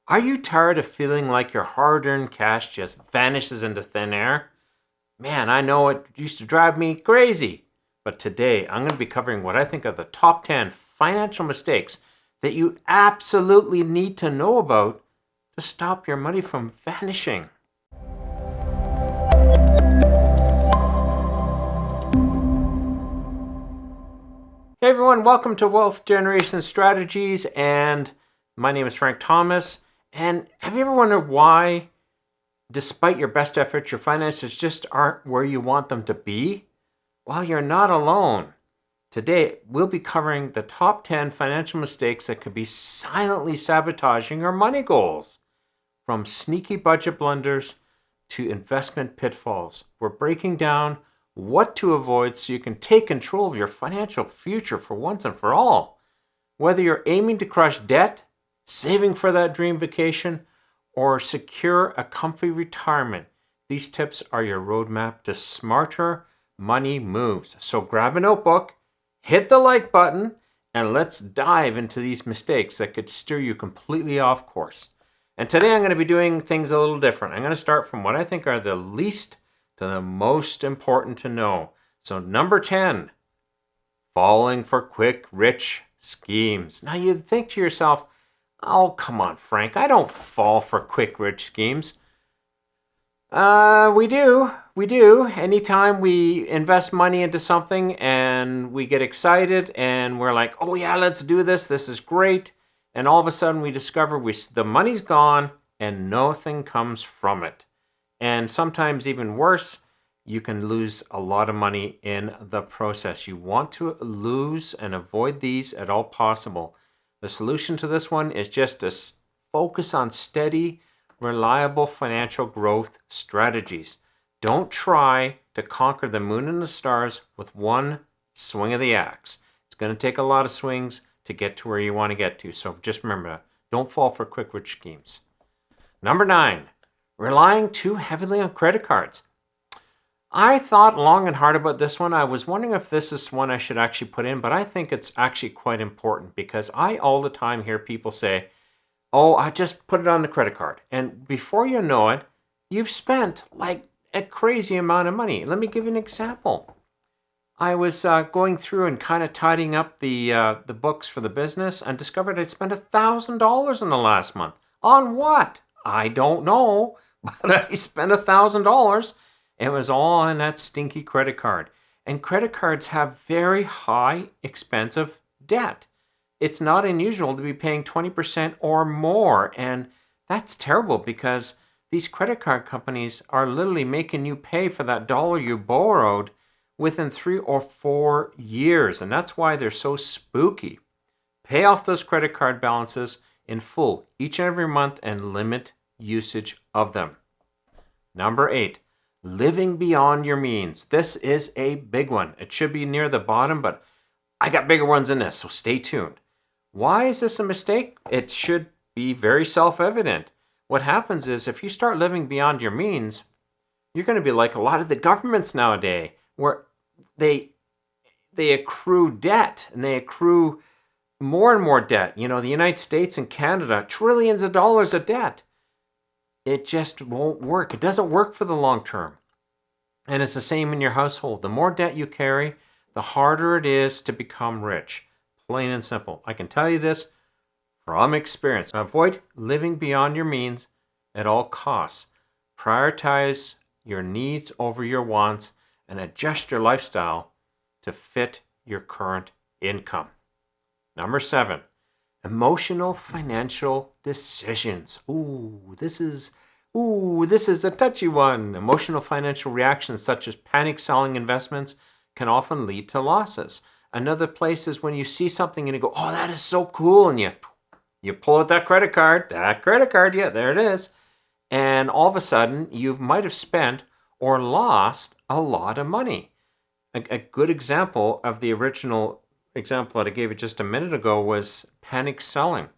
Are you tired of feeling like your hard-earned cash just vanishes into thin air? Man, I know it used to drive me crazy. But today, I'm going to be covering what I think are the top 10 financial mistakes that you absolutely need to know about to stop your money from vanishing. Hey everyone, welcome to Wealth Generation Strategies, and my name is Frank Thomas. And have you ever wondered why, despite your best efforts, your finances just aren't where you want them to be? Well, you're not alone. Today, we'll be covering the top 10 financial mistakes that could be silently sabotaging your money goals. From sneaky budget blunders to investment pitfalls, we're breaking down what to avoid so you can take control of your financial future for once and for all. Whether you're aiming to crush debt, saving for that dream vacation, or secure a comfy retirement, these tips are your roadmap to smarter money moves. So grab a notebook, hit the like button, and let's dive into these mistakes that could steer you completely off course. And today I'm going to be doing things a little different. I'm going to start from what I think are the least to the most important to know. So number 10, falling for quick, rich schemes. Now you'd think to yourself, oh, come on, Frank, I don't fall for quick, rich schemes. We do. Anytime we invest money into something and we get excited and we're like, oh yeah, let's do this. This is great. And all of a sudden we discover the money's gone and nothing comes from it. And sometimes even worse, you can lose a lot of money in the process. You want to lose and avoid these at all possible. The solution to this one is just to focus on steady, reliable financial growth strategies. Don't try to conquer the moon and the stars with one swing of the axe. It's going to take a lot of swings to get to where you want to get to. So just remember that. Don't fall for quick rich schemes. Number 9, relying too heavily on credit cards. I thought long and hard about this one. I was wondering if this is one I should actually put in, but I think it's actually quite important because I all the time hear people say, oh, I just put it on the credit card. And before you know it, you've spent like a crazy amount of money. Let me give you an example. I was going through and kind of tidying up the books for the business and discovered I'd spent $1,000 in the last month. On what? I don't know, but I spent $1,000. It was all on that stinky credit card. And credit cards have very high, expensive debt. It's not unusual to be paying 20% or more. And that's terrible because these credit card companies are literally making you pay for that dollar you borrowed within 3 or 4 years. And that's why they're so spooky. Pay off those credit card balances in full each and every month and limit usage of them. Number 8, living beyond your means. This is a big one. It should be near the bottom, but I got bigger ones than this, so stay tuned. Why is this a mistake? It should be very self-evident. What happens is if you start living beyond your means, you're going to be like a lot of the governments nowadays, where they accrue debt and they accrue more and more debt. You know, the United States and Canada, trillions of dollars of debt. It just won't work. It doesn't work for the long term. And it's the same in your household. The more debt you carry, the harder it is to become rich. Plain and simple. I can tell you this from experience. Avoid living beyond your means at all costs. Prioritize your needs over your wants and adjust your lifestyle to fit your current income. Number 7, emotional financial decisions. This is a touchy one. Emotional financial reactions such as panic selling investments can often lead to losses. Another place is when you see something and you go, oh, that is so cool. And you pull out that credit card, yeah, there it is. And all of a sudden you might have spent or lost a lot of money. A good example of the original example that I gave you just a minute ago was panic selling.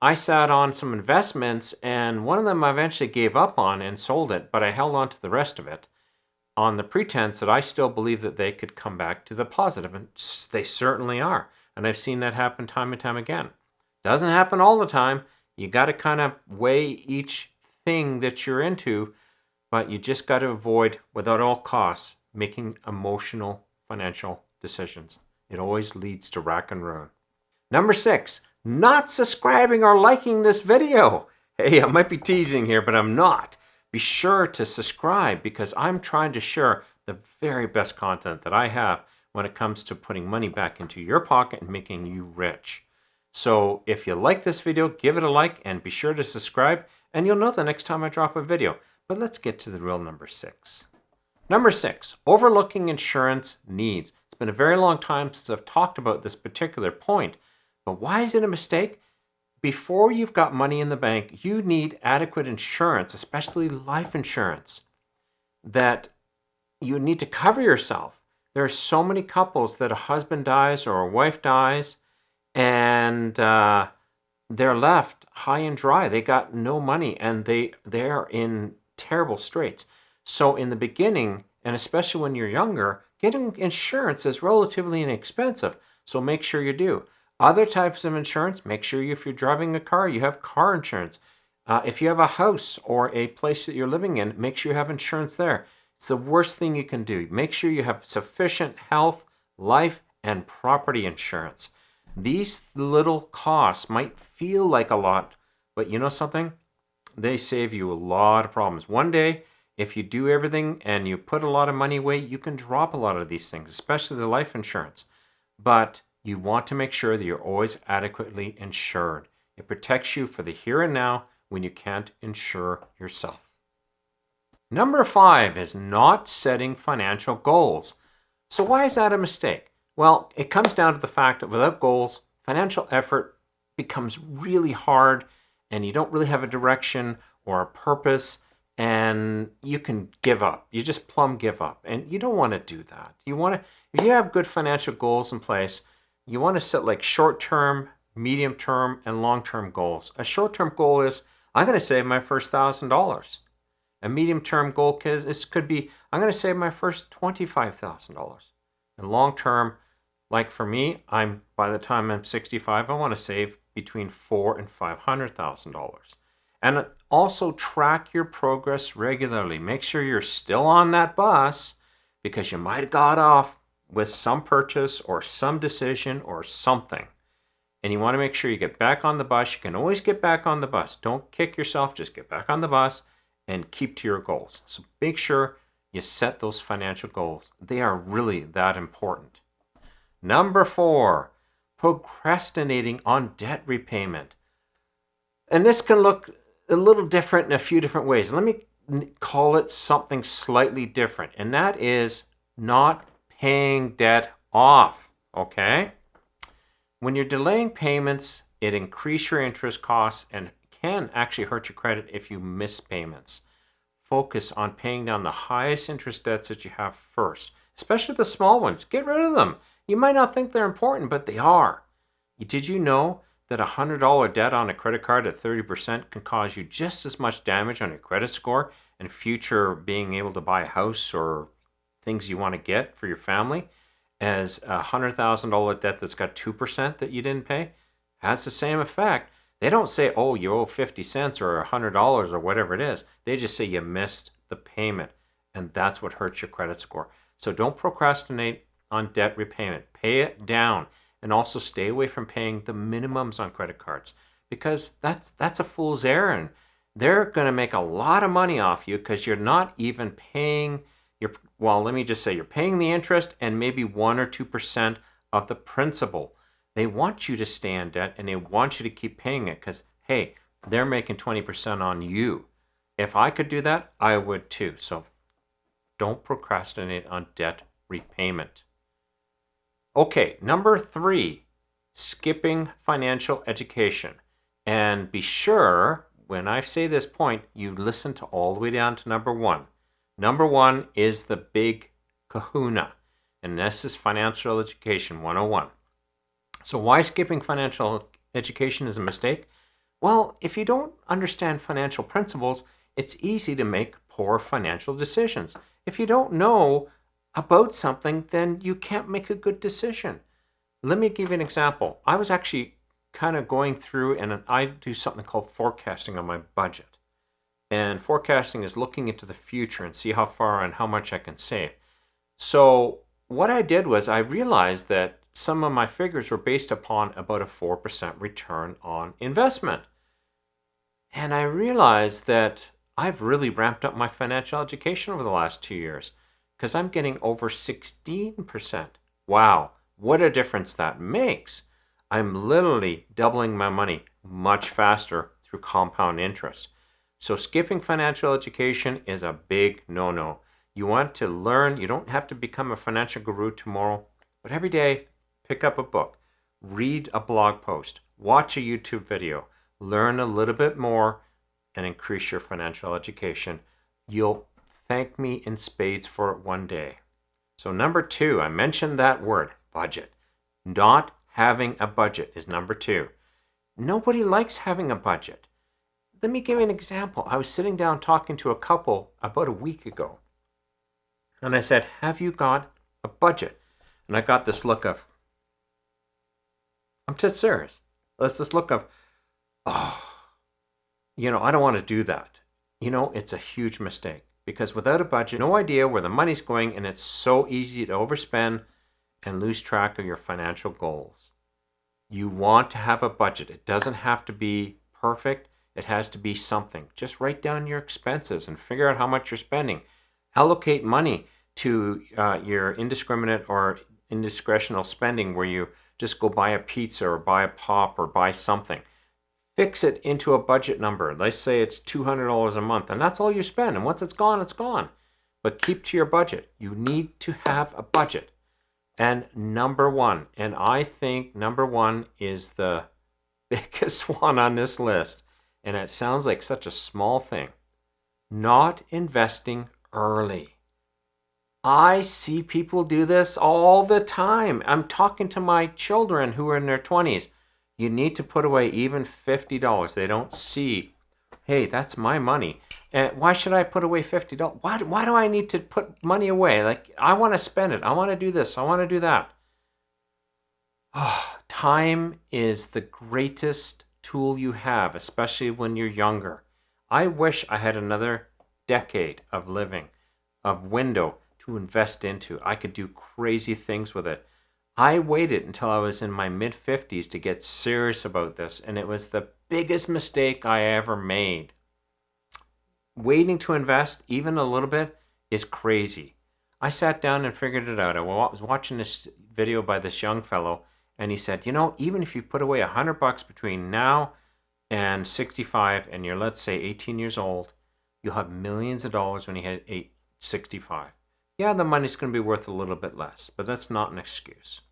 I sat on some investments and one of them I eventually gave up on and sold it, but I held on to the rest of it on the pretense that I still believe that they could come back to the positive, and they certainly are. And I've seen that happen time and time again. Doesn't happen all the time. You got to kind of weigh each thing that you're into, but you just got to avoid, without all costs, making emotional financial decisions. It always leads to rack and ruin. Number 6, not subscribing or liking this video. Hey, I might be teasing here, but I'm not. Be sure to subscribe because I'm trying to share the very best content that I have when it comes to putting money back into your pocket and making you rich. So if you like this video, give it a like and be sure to subscribe and you'll know the next time I drop a video. But let's get to the real number 6. Number 6, overlooking insurance needs. It's been a very long time since I've talked about this particular point, but why is it a mistake? Before you've got money in the bank, you need adequate insurance, especially life insurance, that you need to cover yourself. There are so many couples that a husband dies or a wife dies and they're left high and dry. They got no money and they're in terrible straits. So in the beginning, and especially when you're younger, getting insurance is relatively inexpensive. So make sure you do. Other types of insurance, make sure if you're driving a car, you have car insurance. If you have a house or a place that you're living in, make sure you have insurance there. It's the worst thing you can do. Make sure you have sufficient health, life, and property insurance. These little costs might feel like a lot, but you know something? They save you a lot of problems. One day, if you do everything and you put a lot of money away, you can drop a lot of these things, especially the life insurance. But you want to make sure that you're always adequately insured. It protects you for the here and now when you can't insure yourself. Number 5 is not setting financial goals. So why is that a mistake? Well, it comes down to the fact that without goals, financial effort becomes really hard and you don't really have a direction or a purpose and you can give up. You just plumb give up and you don't want to do that. If you have good financial goals in place, you want to set like short-term, medium-term, and long-term goals. A short-term goal is, I'm going to save my first $1,000. A medium-term goal could be, I'm going to save my first $25,000. And long-term, like for me, by the time I'm 65, I want to save between $400,000 and $500,000. And also track your progress regularly. Make sure you're still on that bus because you might have got off with some purchase or some decision or something. And you want to make sure you get back on the bus. You can always get back on the bus. Don't kick yourself. Just get back on the bus and keep to your goals. So make sure you set those financial goals. They are really that important. Number 4, procrastinating on debt repayment. And this can look a little different in a few different ways. Let me call it something slightly different. And that is not paying debt off, okay? When you're delaying payments, it increases your interest costs and can actually hurt your credit if you miss payments. Focus on paying down the highest interest debts that you have first, especially the small ones. Get rid of them. You might not think they're important, but they are. Did you know that a $100 debt on a credit card at 30% can cause you just as much damage on your credit score and future being able to buy a house or things you want to get for your family as a $100,000 debt that's got 2% that you didn't pay? Has the same effect. They don't say, oh, you owe 50 cents or $100 or whatever it is. They just say you missed the payment, and that's what hurts your credit score. So don't procrastinate on debt repayment. Pay it down, and also stay away from paying the minimums on credit cards because that's a fool's errand. They're going to make a lot of money off you because you're not even paying let me just say you're paying the interest and maybe 1 or 2% of the principal. They want you to stay in debt and they want you to keep paying it because, hey, they're making 20% on you. If I could do that, I would too. So don't procrastinate on debt repayment. Okay, number 3, skipping financial education. And be sure, when I say this point, you listen to all the way down to number 1. Number 1 is the big kahuna, and this is Financial Education 101. So why skipping financial education is a mistake? Well, if you don't understand financial principles, it's easy to make poor financial decisions. If you don't know about something, then you can't make a good decision. Let me give you an example. I was actually kind of going through, and I do something called forecasting on my budget. And forecasting is looking into the future and see how far and how much I can save. So what I did was I realized that some of my figures were based upon about a 4% return on investment. And I realized that I've really ramped up my financial education over the last 2 years because I'm getting over 16%. Wow, what a difference that makes. I'm literally doubling my money much faster through compound interest. So skipping financial education is a big no-no. You want to learn, you don't have to become a financial guru tomorrow, but every day, pick up a book, read a blog post, watch a YouTube video, learn a little bit more, and increase your financial education. You'll thank me in spades for it one day. So number 2, I mentioned that word, budget. Not having a budget is number 2. Nobody likes having a budget. Let me give you an example. I was sitting down talking to a couple about a week ago. And I said, have you got a budget? And I got this look of, I'm dead serious. That's this look of, oh, I don't want to do that. It's a huge mistake because without a budget, no idea where the money's going, and it's so easy to overspend and lose track of your financial goals. You want to have a budget. It doesn't have to be perfect. It has to be something. Just write down your expenses and figure out how much you're spending. Allocate money to your indiscriminate or indiscretional spending where you just go buy a pizza or buy a pop or buy something. Fix it into a budget number. Let's say it's $200 a month, and that's all you spend. And once it's gone, it's gone. But keep to your budget. You need to have a budget. And number 1, and I think number 1 is the biggest one on this list, and it sounds like such a small thing, not investing early. I see people do this all the time. I'm talking to my children who are in their 20s. You need to put away even $50. They don't see, hey, that's my money. And why should I put away $50? Why do I need to put money away? Like, I want to spend it. I want to do this. I want to do that. Oh, time is the greatest tool you have, especially when you're younger. I wish I had another decade of living, of window to invest into. I could do crazy things with it. I waited until I was in my mid-50s to get serious about this, and it was the biggest mistake I ever made. Waiting to invest even a little bit is crazy. I sat down and figured it out. I was watching this video by this young fellow, and he said, even if you put away $100 between now and 65, and you're, let's say, 18 years old, you'll have millions of dollars when you hit 65. Yeah, the money's going to be worth a little bit less, but that's not an excuse.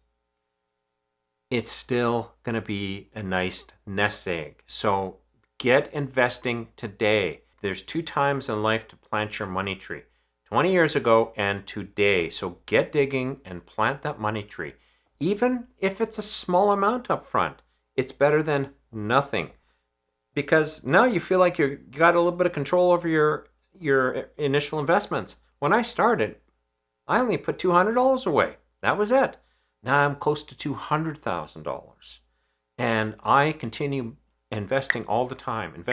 It's still going to be a nice nest egg. So get investing today. There's 2 times in life to plant your money tree. 20 years ago and today. So get digging and plant that money tree. Even if it's a small amount up front, it's better than nothing. Because now you feel like you got a little bit of control over your initial investments. When I started, I only put $200 away. That was it. Now I'm close to $200,000. And I continue investing all the time.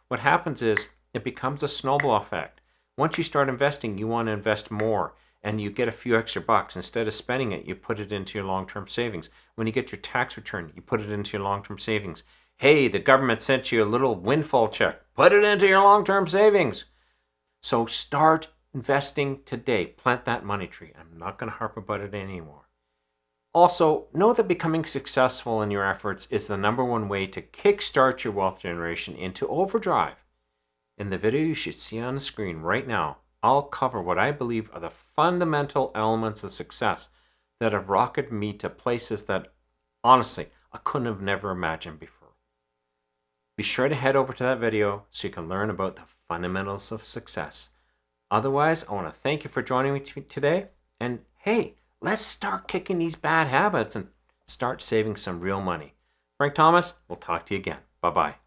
What happens is it becomes a snowball effect. Once you start investing, you want to invest more. And you get a few extra bucks. Instead of spending it, you put it into your long-term savings. When you get your tax return, you put it into your long-term savings. Hey, the government sent you a little windfall check. Put it into your long-term savings. So start investing today. Plant that money tree. I'm not going to harp about it anymore. Also, know that becoming successful in your efforts is the number 1 way to kickstart your wealth generation into overdrive. In the video you should see on the screen right now, I'll cover what I believe are the fundamental elements of success that have rocketed me to places that, honestly, I couldn't have never imagined before. Be sure to head over to that video so you can learn about the fundamentals of success. Otherwise, I want to thank you for joining me today. And hey, let's start kicking these bad habits and start saving some real money. Frank Thomas, we'll talk to you again. Bye-bye.